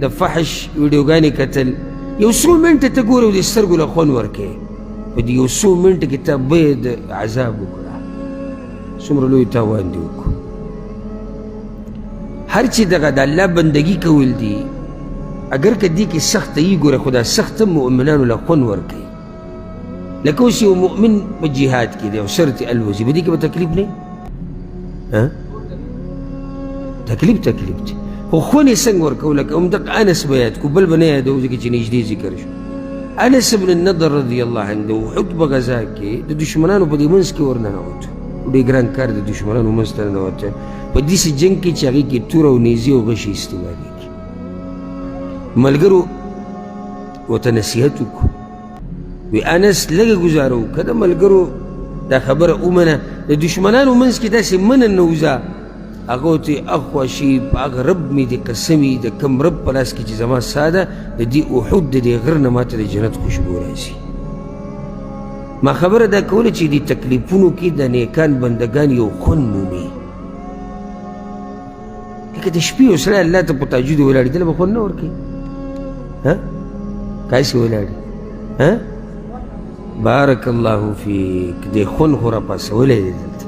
د فحش ویډیوګانې کتل یو څو منټه ته ګوره او د سترګو له خوند ورکوې په دې یو څو منټه کې ته بیه د عذاب وکړه څومره لوی تاوان دې وکړو هر چې دغه د الله بندګي کول دي اگر که دې کې سخته یي ګوره خو دا سخت هم مؤمنانو له خوند ورکوي لکه اوس یو مؤمن په جهاد کې دی او شرط الوزي په دې کې به تکلیف نه تکلیف دی خو خون یې څنګه ورکوو لکه همدغه انس به یاد کړو بل به نه یادوو ځکه چې نږدې ذکر شو انس بن النضر رضی الله عنه د احد په غزا کې د دشمنانو په دې منځ کې ورننوت ډېر ګران کار د دشمنانو منځ ته ننوته په داسې جنګ کې چې هغې کې توره او نیزې او غشې استعمالېږي ملګرو ورته نصیحت وکړو وی انس لږه ګزاره وکړه د ملګرو دا خبره ومنه د دشمنانو منځ کې داسې منه نه وځه هغه ورته اخواشي په هغه رب مې دې قسمي د کوم رب په لاس کې چې زما ساه ده د دې احد د دې غر نه ماته د جنت خوشبو راځي ما خبره دا کوله چې دې تکلیفونو کې د نیکان بندګان یو خوند مومي لکه د شپې یو سړی الله ته په تهجد ولاړي دله به خوند نه ورکوي کاسې ولاړي بارک الله فیک دې خوند خو راپاسولی دی دلته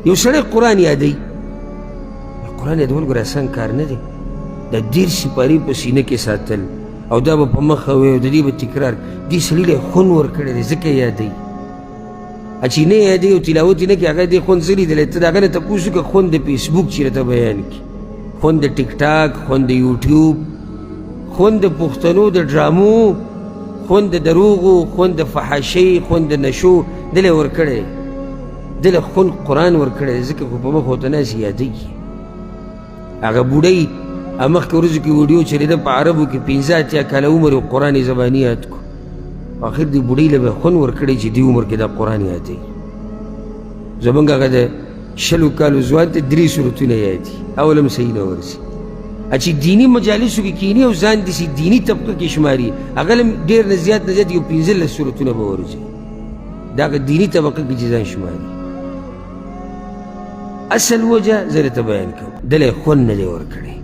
یو سړی قرآن یادوي قرآن یادول ګوره اسان کار نه دی د 10 سپارې په سینه کې ساتل او دا به په مخه وي او د دې به تکرار دې سړي له خوند ورکړی دی ځکه یې یادوي چې نه یې یادوي او تلاوت یې نه کړي هغه دې خوند څه لیدلی ته د هغه نه تپوس وکړه خوند د فیسبوک چې راته بیان کړي خوند د ټیک ټاک خوند د یوټیوب خوند د پښتنو د ډرامو خوند د دروغو خوند د فحاشۍ خوند د نشو دله ورکړی دله خوند قرآن ورکړی ځکه خو په مخ ورته ناسي یادوي هغه بوډۍ مخکې ورځو کې ویډیو چلېده په عربو کې 15 اتیا کاله عمر یې قرآن زباني یاد کړو آخر دې بوډۍ له به خوند ورکړی چې دې عمر کې دا قرآن یادوي زمونږ هغه د 20 کالو ځوان ته 3 سورتونه یاد دي اول هم صحیح نه ورځي چې دینی مجالسو کې کینی او ځان داسې دینی طبقه کې شماري هغه هم ډېر نه زیات یو 15 سورتونه به ورځي دا هغه دینی طبقه کې چې ځان شماري اصل وجه زه درته بیان کوم دله یې خوند نه دی ورکړی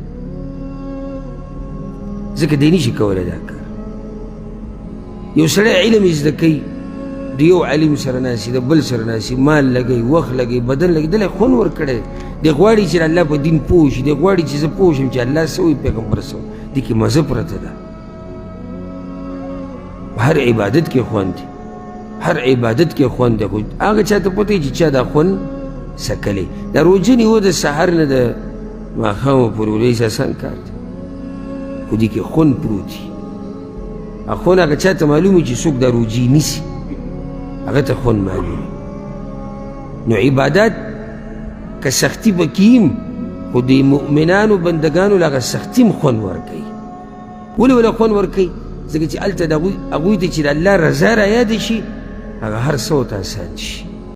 ځکه دی نشي کولی دا کار یو سړی علم یې زده کوي د یو عالم سره ناستي د بل سره ناستي مال لګوي وخت لګوي بدن لګوي دله یې خوند ورکړی دی غواړي چې الله په دین پوه شي دی غواړي چې زه پوه شم چې الله څه وایي پیغمبر څه وایي دې کې مزه پرته ده هر عبادت کې خوند دی هر عبادت کې خوند دی خو هغه چا ته پوهېږي چې چا دا خوند سکلی دا روژه نیول د سحر نه د ماښامه پورې ورځ اسان کار دی خو دې کې خوند پروت وي خوند هغه چا ته معلوم وي چې څوک دا روژې نیسي هغه ته خوند معلوم نو عبادات که سختی پکې خو د مؤمنانو بندګانو له هغه سختي هم خوند ورکوي ولې وله خوند ورکوي ځکه چې هلته د هغوی ته چې د الله رضا رایاده شي هغه هر څه ورته اسان شي